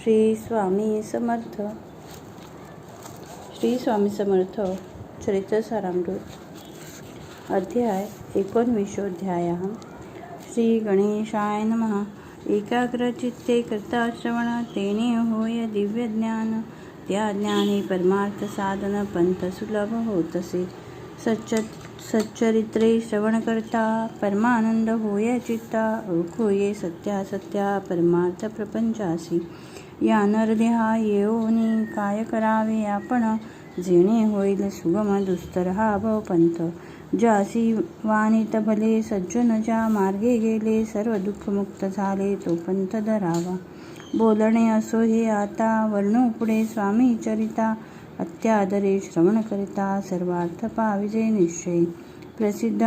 श्री स्वामी समर्थ. श्री स्वामी समर्थ चरित्र सारामृत. अध्याय 19. श्री गणेशाय नमः. एकाग्रचित्ते करता श्रवण, तेने होय दिव्य ज्ञान. त्या ज्ञानी परमार्थ साधन, पंथ सुलभ होतसे. सच्चरित्रे श्रवण करता, परमानंद होय चित्ता. ओळखोये सत्या सत्या परमार्थ प्रपंचासी. या नरदेहा येऊनी काय करावे आपण, जेणे होईल सुगम दुस्तर हा भवपंथ. ज्यासी वानित भले सज्जन, ज्या मार्गे गेले सर्व दुःख मुक्त झाले, तो पंथ धरावा. बोलणे असो हे आता, वर्णू पुढे स्वामी चरिता. अत्यादरे श्रवण करिता, सर्वार्थ पाविजे निश्चय. प्रसिद्ध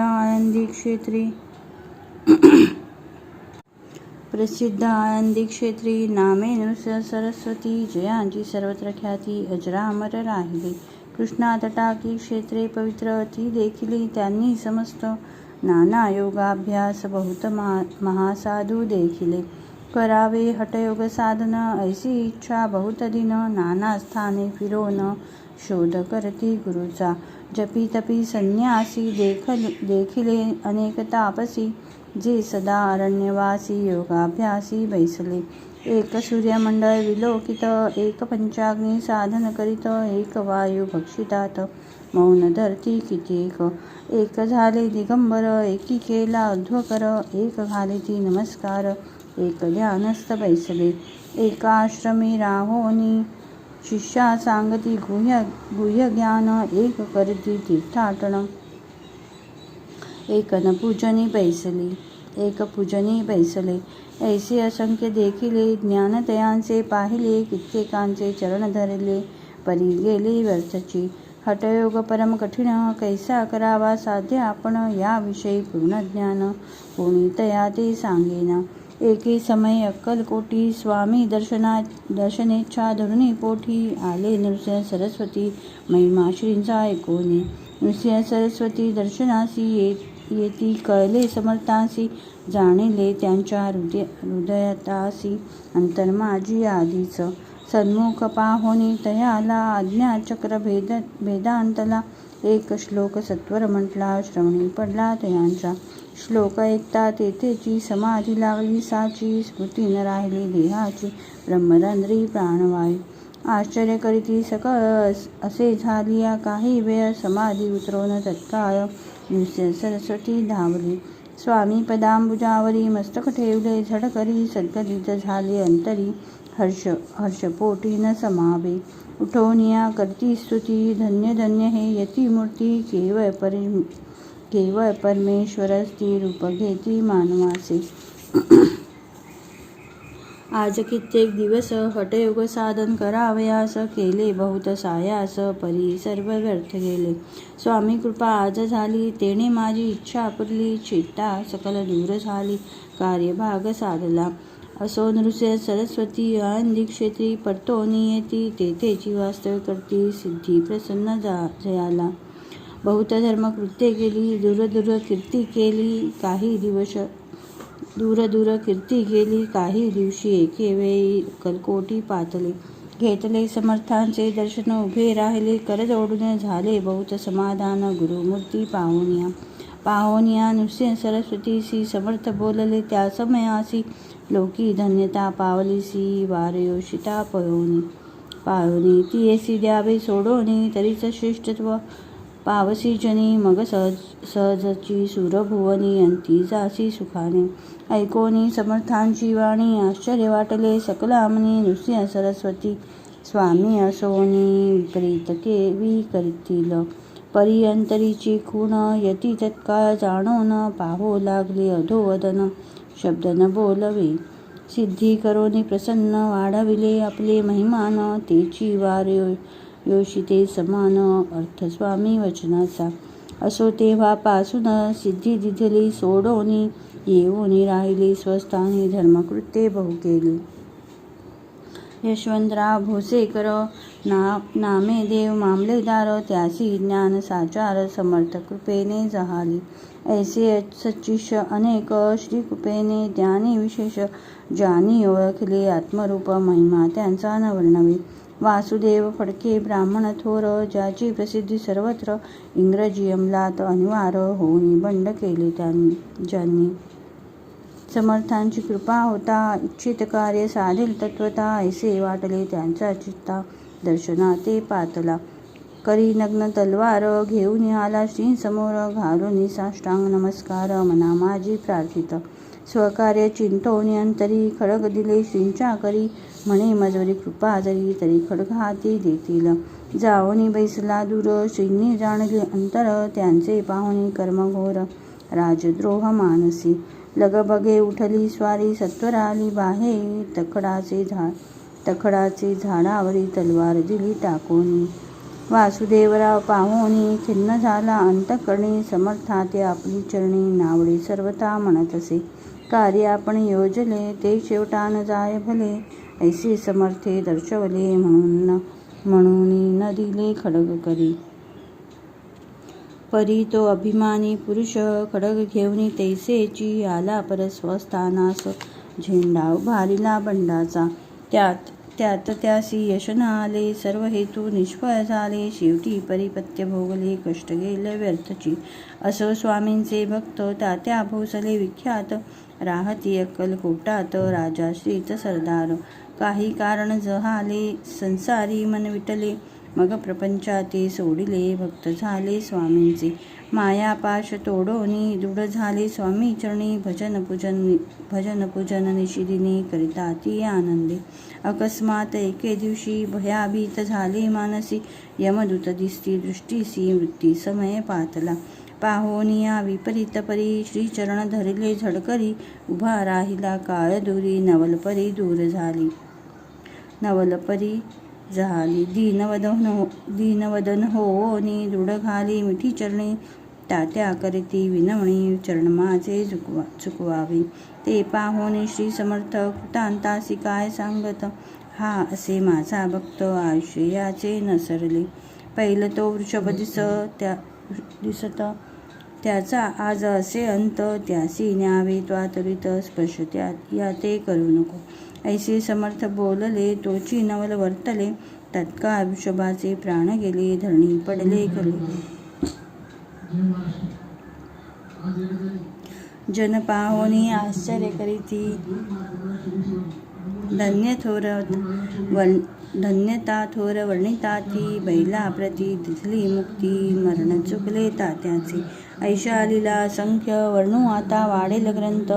आळंदी क्षेत्री नामे नृसिंह सरस्वती. जयांची सर्वत्र ख्याती, अजरामर राहिले. कृष्णा तटाकी क्षेत्रे पवित्र, ती देखिली त्यांनी समस्त. नाना योगाभ्यास बहुत महासाधू देखिले. करावे हठयोग साधन, ऐसी इच्छा बहुत दिन. नाना स्थाने फिरोन, शोध करती गुरुचा. जपी तपी संन्यासी, देखिले अनेक तापसी. जे सदा अरण्यवासी, योगाभ्यासी बैसले. एक सूर्यमंडळ विलोकित, एक पंचाग्नी साधन करीत. एक वायू भक्षितात, मौन धरती कितीक. एक झाले दिगंबर, एकी केला उध्वकर. एक घाली ती नमस्कार, एक ध्यानस्थ बैसले. एकाश्रमी राहोनी, शिष्या सांगती गुह्य ज्ञान. एक करती तीर्थाटन, एक पूजनी बैसले. ऐसे असंख्य देखिले, ज्ञानतयांचे पाहिले. कित्येकांचे चरण धरले, परी गेले व्यर्थची. हठयोग परम कठीण, कैसा करावा साध्य आपण. याविषयी पूर्ण ज्ञान, कोणी तया ते सांगेना. एके समय अक्कलकोटी, स्वामी दर्शनेच्छा धरुणी पोटी. आले नृसिंह सरस्वती, महिमा श्रींचा ऐकोनी. नृसिंह सरस्वती दर्शनासी येती, कळले समर्थांसी. जाणिले त्यांच्या हृदयातासी, अंतर माझी आधीच. सन्मुख पाहोनी तयाला, आज्ञाचक्र भेदांतला. एक श्लोक सत्वर म्हटला, श्रवणी पडला तयांच्या. श्लोक ऐकता तेथेची समाधी लागली साची. स्मृती न राहिली देहाची, ब्रह्मरंध्री प्राणवायू. आश्चर्य करीती सकळ असे झालिया काही वेळ. समाधी उतरवून तत्काळ नृसिंह सरस्वती धावली. स्वामी पदांबुजावरी मस्तक ठेवले, झडकरी सद्गदित झाले अंतरी. हर्षपोटी न समावे, उठवनिया करती स्तुती. धन्य धन्य हे यती मूर्ती, केवळ परमेश्वरस्ती. रूप घेती मानवाचे. आज कित्येक दिवस हठयोग साधन करावयास, केले बहुत सायास. परी सर्व व्यर्थ गेले. स्वामी कृपा आज झाली, तेणे माझी इच्छा पुरली. चिंता सकल दूर झाली, कार्यभाग साधला. असो नृसिंह सरस्वती आळंदी क्षेत्री. परतोनी येती, तेथेची वास्तव्य करती. सिद्धी प्रसन्न जयाला. बहुत धर्म कृत्ये केली, दूर कीर्ती केली. काही दिवशी एके वेळी अक्कलकोटी पातले. घेतले समर्थांचे दर्शन, उभे राहिले कर जोडून. झाले बहुत समाधान, गुरुमूर्ती पाहोनिया. नृसिंह सरस्वतीसी समर्थ बोलले त्या समयासी. लोकी धन्यता पावलीसी, वारयोषिता पायोनी. ती येसी द्यावे सोडोनी, तरीच श्रेष्ठत्व पावसी जनी. मग सहजची सुरभुवनी, अंती जासी सुखाने. ऐकोनी समर्थांची वाणी, आश्चर्य वाटले सकलामनी. नृसिंह सरस्वती स्वामी असोनी, विपरीत करतील. परी अंतरीची खूण, यती तत्काळ जाणोन. पाहो लागले अधोवदन, शब्द न बोलवे. सिद्धी करोनी प्रसन्न, वाढविले आपले महिमान. तेची वार योषिते समान, अर्थ स्वामी वचनाचा. असो तेव्हापासून सिद्धी दिधली सोडोनी. येऊनी राहिली स्वस्थानी, धर्मकृत्ये बहु केली. यशवंतराव भोसेकर नामेदेव मामलेदार त्यासी ज्ञान साचार समर्थ कृपेने जहाली. ऐसे सच्चिश अनेक श्रीकृपेने ज्ञानी विशेष ज्यानी ओळखले आत्मरूप महिमा त्यांचा न वर्णवे. वासुदेव फडके ब्राह्मण थोर ज्याची प्रसिद्धी सर्वत्र इंग्रजी अंमलात अनिवार्य होऊन बंड केले ज्यांनी. समर्थांची कृपा होता इच्छित कार्य साधेल तत्वता ऐसे वाटले त्यांचा चित्ता दर्शना ते पातला. करी नग्न तलवार घेऊन आला श्री समोर घालून साष्टांग नमस्कार मना माझी प्रार्थित. स्वकार्य चिंतोनी अंतरी खडग दिले श्रींच्या करी म्हणे मजवरी कृपा जरी तरी खडग हाती देतील. जाऊनी बैसला दूर श्रींनी जाणले अंतर त्यांचे पाहुणी कर्मघोर राजद्रोह मानसी. लगबगे उठली स्वारी सत्वर आली बाहे तखडाचे झाडावरी तलवार दिली टाकूनी. वासुदेवराव पाहोनी खिन्न झाला अंतकरणी समर्थाते आपली चरणी नावडे सर्वथा म्हणत असे. कार्य आपण योजले ते शेवटा न जाय भले ऐसे समर्थे दर्शवले म्हणून न दिले खडग करी. परी तो अभिमानी पुरुष खडग घेऊन तैसेची आला पर स्वस्थानास झेंडा उभारिला बंडाचा. त्यात त्यासी यश न आले सर्व हेतू निष्फळ झाले शेवटी परिपत्य भोगले कष्ट गेले व्यर्थची. असो स्वामींचे भक्त तात्या भोसले विख्यात राहती अक्कलकोटात राजाश्रीत सरदार. काही कारण जहाले संसारी मन विटले मग प्रपंचाते सोडिले भक्त झाले स्वामींचे. मायापाश तोडोनी दृढ झाले स्वामी चरणी भजन पूजन निशिदिनी करिता ती आनंदे. अकस्मात एके दिवशी भयाभीत झाले मानसी यमदूत दिसती दृष्टीसी वृत्ती समय पातला. पाहोनिया विपरीत परी श्रीचरण धरिले झडकरी उभा राहिला काळ दुरी नवलपरी दूर झाली. नवलपरी झाली दीनवदन होनी दृढ घाली मिठी चरणी तात्या करीती विनवणी चरण माझे चुकवावे. ते पाहोनी श्री समर्थ कृतांतासी काय सांगत हा असे माझा भक्त आयुष्य याचे नसरले. पैल तो वृषभ दिसत त्याचा आज असे अंत त्यासी न्यावे त्वातरित स्पर्श या ते करू नको. ऐसे समर्थ बोलले तोची नवल वर्तले तत्काळ वृषभाचे प्राण गेले धरणी पडले खले. जन पाहोनी आश्चर्य करीती धन्यता थोर वर्णिताती बैला प्रती दिसली मुक्ती मरण चुकले तात्याचे. ऐशा लीला असंख्य वर्णू आता वाढेल ग्रंथ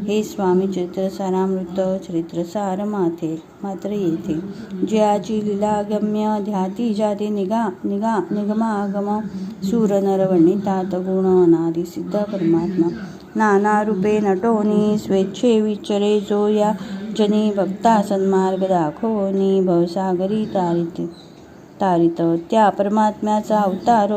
हे स्वामी चरित्र सारामृत चरित्रसार मात्र येथे. ज्याची लीला गम्य ध्याती जाते निगमागम सूर नर वर्णितात गुण अनादि सिद्ध परमात्मा. नाना रूपे नटोनी स्वेच्छे विचरे जो या जनी भक्ता सन्मार्ग दाखवोनी भवसागरी तारित. त्या परमात्म्याचा अवतार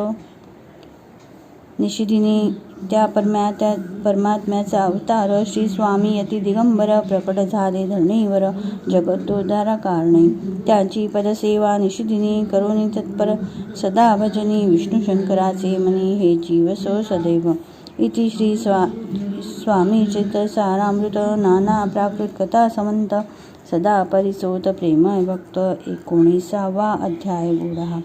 निशिदिनी त्या परमात्म्याचा अवतार श्री स्वामी यती दिगंबर प्रकट झाले धरणीवर जगतोद्धारा कारणे. त्यांची पदसेवा निशिदिनी करोनी तत्पर सदा भजनी विष्णू शंकराचे मनी हे जीव सो सदैव. इति श्री स्वामी चरित्र सारामृत नाना प्राकृत कथा समंत सदा परिसोत प्रेमय भक्त 19वा अध्याय गूढः.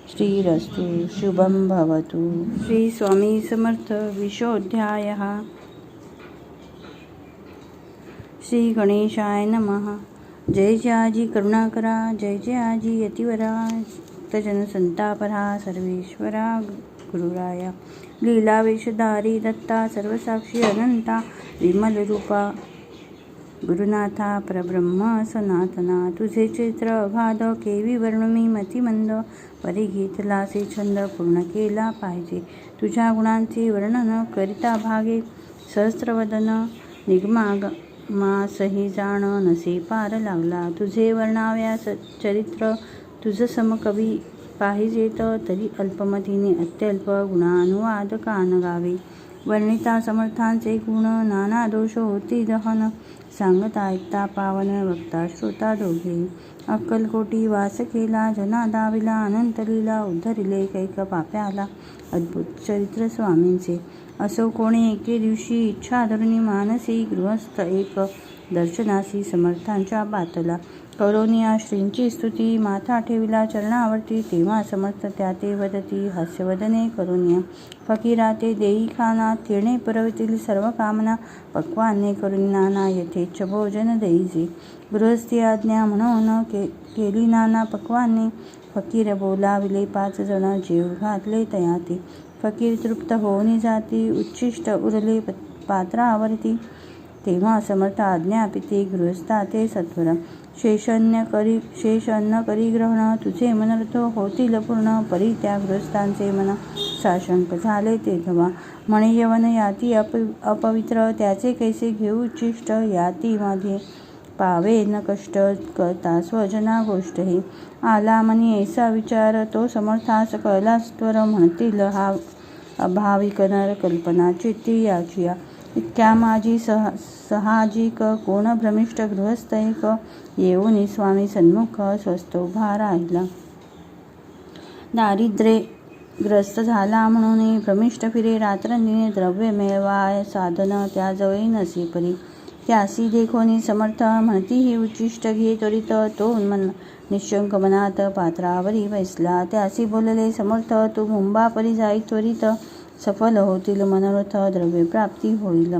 श्रीरस्तु शुभं भवतु. श्री स्वामी समर्थ 20ोऽध्यायः. श्री गणेशाय नमः. जय जय आजी करुणाकरा जय जय आजी यतिवरा तजन संतापरा सर्वेश्वरा गुरुराया. लीला वेशधारी दत्ता सर्वसाक्षी अनंता विमल रूपा गुरुनाथा परब्रह्म सनातना. तुझे चित्र अगाध केवी वर्णमी मतिमंद परी घेतलासे छंद पूर्ण केला पाहिजे. तुझ्या गुणांचे वर्णन करिता भागे सहस्त्रवदन निगमासही जाण नसे पार लागला. तुझे वर्णाव्यास चरित्र तुझ समकवी पाहिजेत तरी अल्पमतीने अत्यल्प गुणानुवाद कान गावे. वर्णिता समर्थांचे गुण, नाना दोष होती दहन. सांगता ऐकता पावन, वक्ता श्रोता दोघे. अक्कलकोटी वास केला, जना दाविला, अनंत लीला उद्धरिले कैक पाप्याला. अद्भुत चरित्र स्वामींचे. असो कोणी एके दिवशी इच्छा धरुनी मानसी, गृहस्थ एक दर्शनासी समर्थांच्या बातला. करोनिया श्रींची स्तुती, माथा ठेविला चरणावरती. तेव्हा समर्थ त्या ते वदती, हास्यवदने करोनिया. फकीरा ते देई खाना, तिळणे पुरवितील सर्व कामना. पक्वान्ने करुणी नाना, यथेच्छ भोजन देईजे. गृहस्थी आज्ञा म्हणून केली नाना पक्वान्ने. फकीर बोलाविले 5 जण, जेव घातले तयाती. फकीर तृप्त होऊनी जाती, उच्छिष्ट उरले पात्रावरती. तेव्हा समर्थ आज्ञापिते, गृहस्था ते सत्वर. शेष अन्न करी ग्रहण, तुझे मनर्थ होतील पूर्ण. परी त्या गृहस्थांचे मन साशंक झाले तेथवा. म्हणे यवन याती अपवित्र, त्याचे कैसे घेऊ उच्छिष्ट. याती मध्ये पावे न कष्ट, करता स्वजना गोष्ट ही. आला मनी ऐसा विचार, तो समर्थास कळला त्वर. म्हणतील हा अभाविक नर, कल्पना चित्ती याचिया. इतक्या माझी सहाजिक, कोण भ्रमिष्ट गृहस्थ एक. येऊनी स्वामी सन्मुख, स्वस्थ उभा राहिला. दारिद्र्ये ग्रस्त झाला म्हणून, भ्रमिष्ट फिरे रात्रंदिने. द्रव्य मिळवाय साधन, त्याजवळी नसे परी. त्यासी देखोनी समर्थ, म्हणती ही उच्चिष्ट घे त्वरित. तो निशंक मनात पात्रावरी बैसला. त्यासी बोलले समर्थ, तू मुंबापरी जाई त्वरित. सफल होतील मनोरथ, द्रव्य प्राप्ती होईल.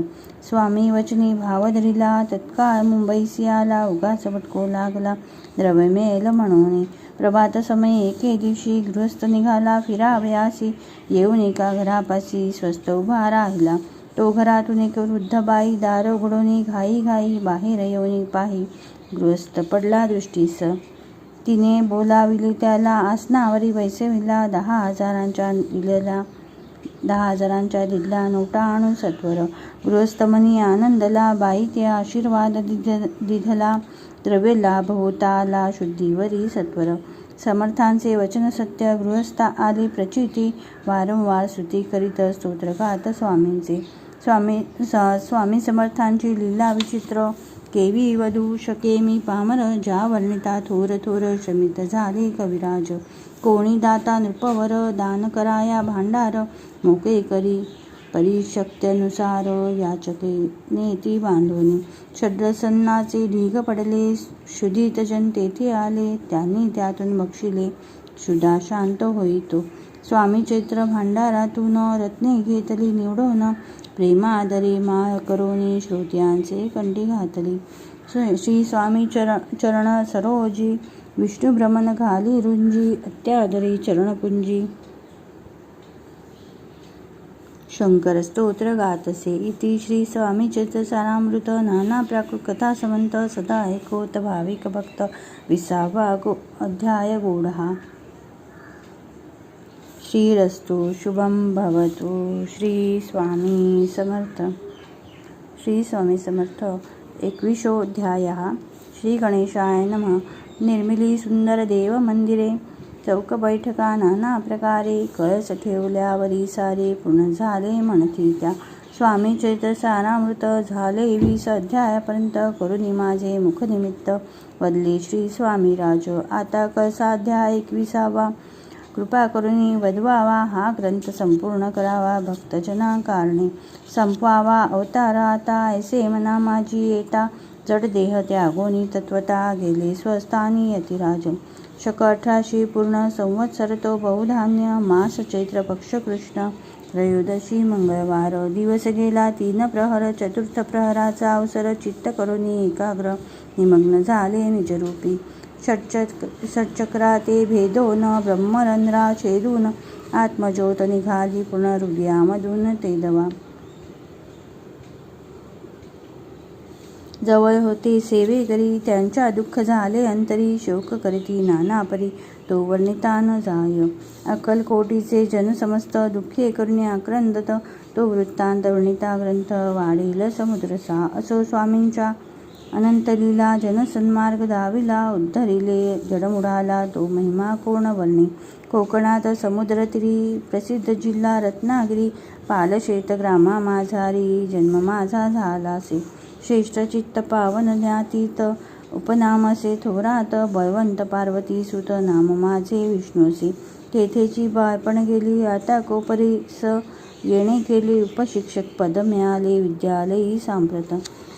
स्वामी वचनी भाव धरिला, तत्काळ मुंबईसी आला. उगाच भटको लागला, द्रव्य मिळेल म्हणून. प्रभात समयी एके दिवशी, गृहस्थ निघाला फिरावयासी. येऊन एका घरापाशी स्वस्थ उभा राहिला. तो घरातून एक वृद्ध बाई, दार उघडून घाई घाई बाहेर येऊन पाही. गृहस्थ पडला दृष्टीस. तिने बोलाविले त्याला, आसनावरी बैसविला. 10,000च्या दिल्या नोटा आणून सत्वर. गृहस्थ मनी आनंदला, बाई ते आशीर्वाद दिधला. द्रव्य लाभ होता आला, शुद्धीवरी सत्वर. समर्थांचे वचन सत्य, गृहस्थ आली प्रचिती. वारंवार स्तुती करीत स्तोत्र गात स्वामींचे. स्वामी समर्थांची लीला विचित्र, केवी वधू शके मी पामर. ज्या वर्णिता थोर थोर, शमित झाले कविराज. कोणी दाता नृपवर, दान कराया भांडार. मोके करी परिशक्त्यनुसार, याचके नेती बांधून. षड्रसन्नाचे ढीग पडले, क्षुधित जन तेथे आले. त्यांनी त्यातून बक्षिले, क्षुधा शांत होईतो. स्वामी चैत्र भांडारातून, रत्ने घेतली निवडून. प्रेमादरे माळ करोनी, श्रोत्यांचे कंठी घातली. श्री स्वामी चरण सरोजी, विष्णू भ्रमण घाली रुंजी. अत्यादरी चरणपुंजी, शंकर स्तोत्र गातसे. इति श्री स्वामी चरित्र सारामृत. नाना प्राकृत कथा समंत, सदा ऐकोत भाविक भक्त. 20वा अध्याय गूढा. श्रीरस्तु शुभं भवतु. श्री स्वामी समर्थ. श्री स्वामी समर्थ. 21ोऽध्यायः. श्री गणेशाय नमः. निर्मिली सुंदर देव मंदिरे, चौक बैठका नाना प्रकारे. कळस ठेवल्यावरी सारे, पूर्ण झाले म्हणती त्या. स्वामी चरित्र सारामृत. झाले 20 अध्यायापर्यंत. करुणी माझे मुखनिमित्त, वदले श्री स्वामी राज. आता कळसाध्याय 21वा. कृपा करुणी वदवावा, हा ग्रंथ संपूर्ण करावा. भक्तजना कारणे संपवावा अवतार आता. ऐसे मना माझी येता, जड देह त्यागोनी तत्वता. गेले स्वस्थानी यतिराज. शक 1800 पूर्ण संवत्सर तो बहुधान्य. मास चैत्र पक्ष कृष्ण, त्रयोदशी मंगळवार. दिवस गेला 3 प्रहर. चतुर्थ प्रहराचा अवसर. चित्त करुणी एकाग्र, निमग्न झाले निजरूपी. षटचक्रा ते भेदोन, ब्रह्मरंध्रा छेदून. आत्मज्योत निघाली पूर्ण हृदयामधून तेदवा. जवळ होते सेवे करी, त्यांच्या दुःख झाले अंतरी. शोक करीती नाना परी, तो वर्णिता न जाय. अक्कलकोटीचे जन समस्त, दुःखे करुणी आक्रंदत. तो वृत्तांत वर्णिता ग्रंथ, वाढील समुद्रसा. असो स्वामींच्या अनंत लीला, जनसन्मार्ग दाविला. उद्धरिले जडमुडाला, तो महिमा कोण वर्णे. कोकणात समुद्रतीरी, प्रसिद्ध जिल्हा रत्नागिरी. पालशेत ग्रामा माझारी जन्म माझा झालासे. श्रेष्ठ चित्त पावन ज्ञातीत उपनामसे थोरात बळवंत पार्वती सुत नाम माझे विष्णूसी. तेथेची बाळपण गेली आता कोपरीस येणे केले उपशिक्षक पद मिळाले विद्यालयी सांप्रत.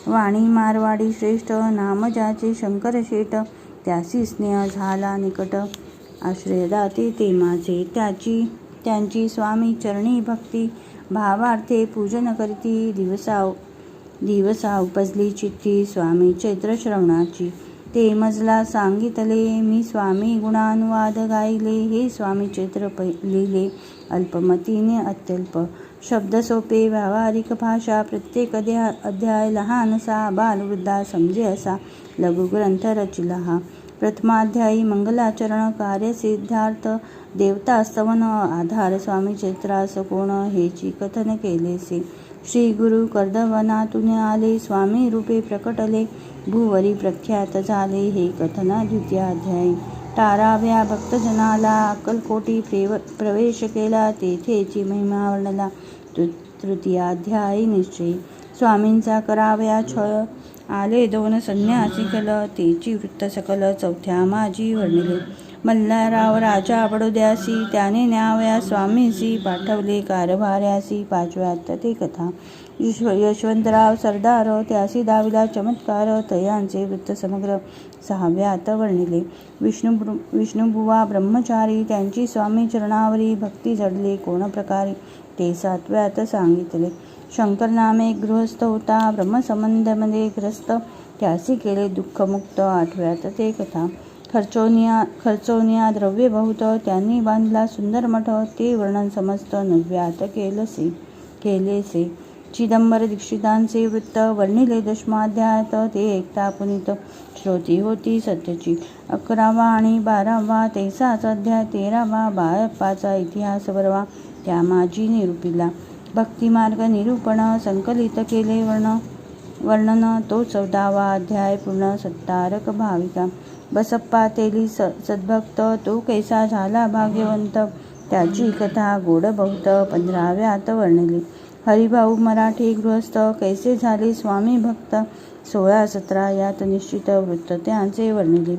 वाणी मारवाडी श्रेष्ठ नाम ज्याचे शंकर शेट त्यासी स्नेह झाला निकट. आश्रयदाते ते माझे त्यांची स्वामी चरणी भक्ती भावार्थे पूजन करती. दिवसा उपजली चित्ती स्वामी चैत्र श्रवणाची. ते मजला सांगितले मी स्वामी गुणानुवाद गायले. हे स्वामी चैत्र लिहिले अल्पमतीने अत्यल्प. शब्द सोपे व्यावहारिक भाषा प्रत्येक अध्याय लहानसा बालवृद्धा समजे असा लघुग्रंथ रचिला हा. प्रथमाध्यायी मंगलाचरण कार्यसिद्धार्थ देवतास्तवन आधार स्वामी चैत्रास कोण हेची कथन केलेसे. श्री गुरु कर्दवनातून आले स्वामी रूपे प्रकटले भूवरी प्रख्यात झाले हे कथन द्वितीयाध्यायी. 12व्या भक्तजनाला अक्कलकोटी प्रवेश केला तेथेची महिमा वर्णला तृतीयाध्यायी निश्चयी. स्वामींचा करावया छळ आले 2 संन्यासी कल तेची वृत्त सकल चौथ्या माझी वर्णिले. मल्हारराव राजा बडोद्यासी त्याने न्यावया स्वामींसी पाठवले कारभार्यासी 5व्यात ते कथा. यशवंतराव सरदार त्यासी दाविला चमत्कार तयांचे वृत्त समग्र 6व्यात वर्णिले. विष्णुबुवा ब्रह्मचारी त्यांची स्वामी चरणावरी भक्ती जडले कोण प्रकारे ते 7व्यात सांगितले. शंकर नामे गृहस्थ होता ब्रह्मसंबंधमध्ये ग्रस्त त्यासी केले दुःखमुक्त 8व्यात ते कथा. खर्चोनिया द्रव्य बहुत त्यांनी बांधला सुंदर मठ ते वर्णन समस्त 9व्यात केलेसे. चिदंबर दीक्षितांचे वृत्त वर्णिले 10माध्यायात ते ऐकता पुनीत श्रोती होती सत्यची. 11वा आणि 12वा तेसाच अध्याय 13वा बाळप्पाचा इतिहास बरवा त्या माझी निरूपिला. भक्तिमार्ग निरूपण संकलित केले वर्णन तो 14वा अध्याय पूर्ण सत्तारक भाविका. बसप्पा तेली सद्भक्त तो कैसा झाला भाग्यवंत त्याची कथा गोड बहुत 15व्यात वर्णिली. हरिभाऊ मराठी गृहस्थ कैसे झाले स्वामी भक्त 16-17 यात निश्चित वृत्त त्यांचे वर्णिले.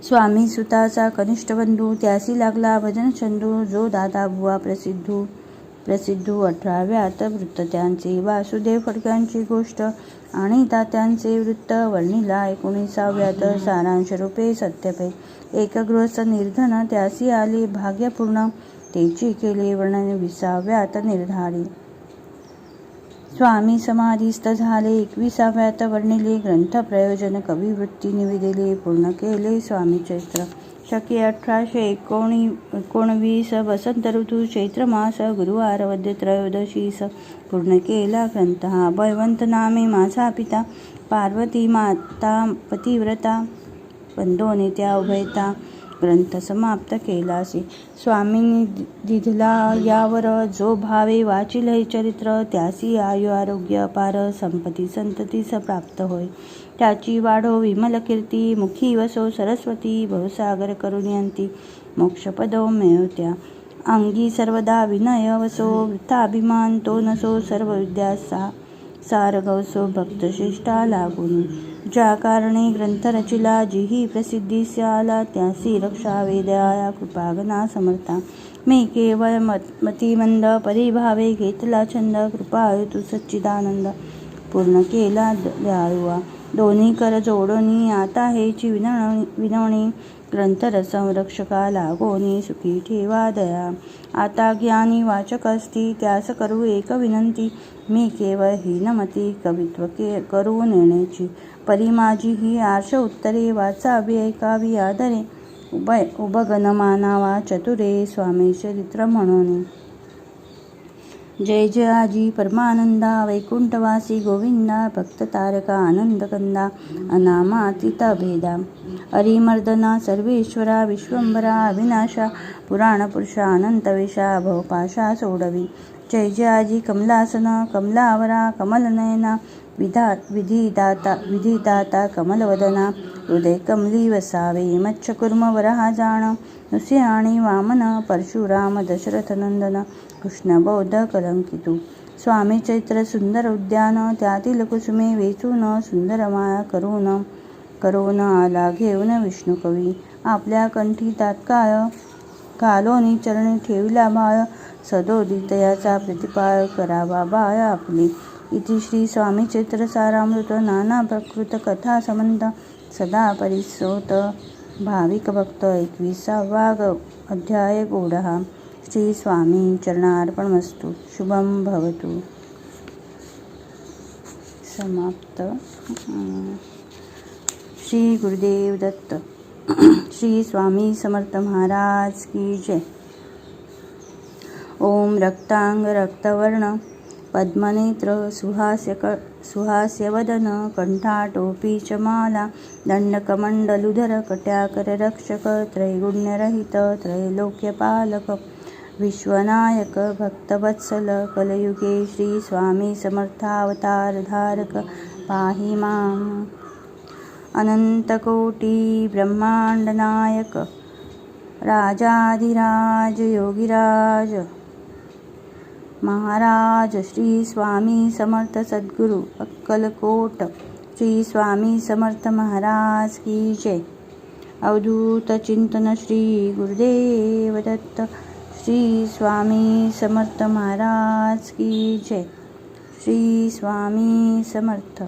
स्वामी सुताचा कनिष्ठ बंधू त्यासी लागला भजन चंदू जो दादा बुवा प्रसिद्धू 18व्यात वृत्त त्यांचे. वासुदेव फडक्यांची गोष्ट आणि तात्यांचे वृत्त वर्णिला 19व्यात सारांश रूपे सत्यपै. एक गृहस्थ निर्धन त्यासी आले भाग्यपूर्ण तेची केले वर्णन 20व्यात निर्धारी. स्वामी समाधीस्थ झाले 21व्यात वर्णिले. ग्रंथ प्रयोजन कविवृत्ती निवेदिले पूर्ण केले स्वामी चैत्र. शके 1819 वसंत ऋतू चैत्र मास गुरुवार वद्य त्रयोदशीस पूर्ण केला ग्रंथ हा. बळवंत नामे माझा पिता पार्वती माता पतिव्रता बंधोने त्या उभयता ग्रंथ समाप्त केलासी. स्वामींनी दिधला यावर जो भावे वाचिल हे चरित्र त्यासी आयु आरोग्य अपार संपत्ती संततीस प्राप्त होय. त्याची वाढो विमल कीर्ती मुखी वसो सरस्वती भवसागर करुण्यंती मोक्षपदो मिळवत्या. अंगी सर्वदा विनय वसो वृथाभिमान तो नसो सर्व विद्या सारगवसो भक्तश्रेष्ठा लागून. ज्या कारणे ग्रंथ रचिला जिही प्रसिद्धीस आला त्यासी रक्षावे दया कृपागना समर्था. मी केवळ मतिमंद परिभावे घेतला छंद कृपा हेतू सच्चिदानंद पूर्ण केला दयाळुआ. दोन्ही कर जोडोनी आता हेची विनवणी ग्रंथरस संरक्षका लागोनी सुखी ठेवा दया. आता ज्ञानी वाचक असती त्यास करू एक विनंती मी केवळ हीनमती कवित्व करू नेण्याची. परी माझी ही आर्ष उत्तरे वाचावी ऐकावी आदरे उभगन मानावा चतुरे स्वामी चरित्र म्हणून. जय जय आजी परमानंदा वैकुंठवासी गोविंदा भक्त तारका आनंद कंदा अनामातीत भेदा. हरिमर्दना सर्वेश्वरा विश्वंभरा अविनाशा पुराण पुरुषा अनंतवेशा भवपाशा सोडवी. जय जय आजी कमलासन कमलावरा कमलनयना विधिदाता कमलवदना हृदय कमली वसावे मच्छकुर्म वराहा जाण नृसिंहाणी वामन परशुराम दशरथ नंदन कृष्ण बौद्ध कलंकितू स्वामी चैत्र सुंदर उद्यान त्यातील कुसुमे वेचून सुंदर माळा करून आला घेऊन विष्णू कवी आपल्या कंठी तात्काळ कालोनी चरणी ठेवला बाळ सदोदित याचा प्रतिपाळ करावा बाळ आपली. इति श्री स्वामी चैत्र सारामृत नाना प्रकृत कथा संबंध सदा परिसोत भाविक भक्त 21वा अध्याय गूढः. श्री स्वामी चरणार्पणमस्तु. शुभम भवतु. समाप्त. श्री गुरुदेव दत्त. श्री स्वामी समर्थ महाराज की जय. ओम रक्तांग रक्तवर्ण पद्मनेत्र सुहास्यवदन कंठाटोपी च माला दंडकमंडलुधर कट्याकर रक्षक त्रैगुण्यरहित त्रैलोक्यपालक विश्वनायक भक्तवत्सल कलयुगे श्री स्वामी समर्थावतार धारक पाहि मां. अनंतकोटी ब्रह्मांड नायक राजाधिराज योगिराज महाराज श्री स्वामी समर्थ सद्गुरु अक्कलकोट श्री स्वामी समर्थ महाराज की जय. अवधूत चिंतन श्री गुरुदेव दत्त. श्री स्वामी समर्थ महाराज की जय. श्री स्वामी समर्थ.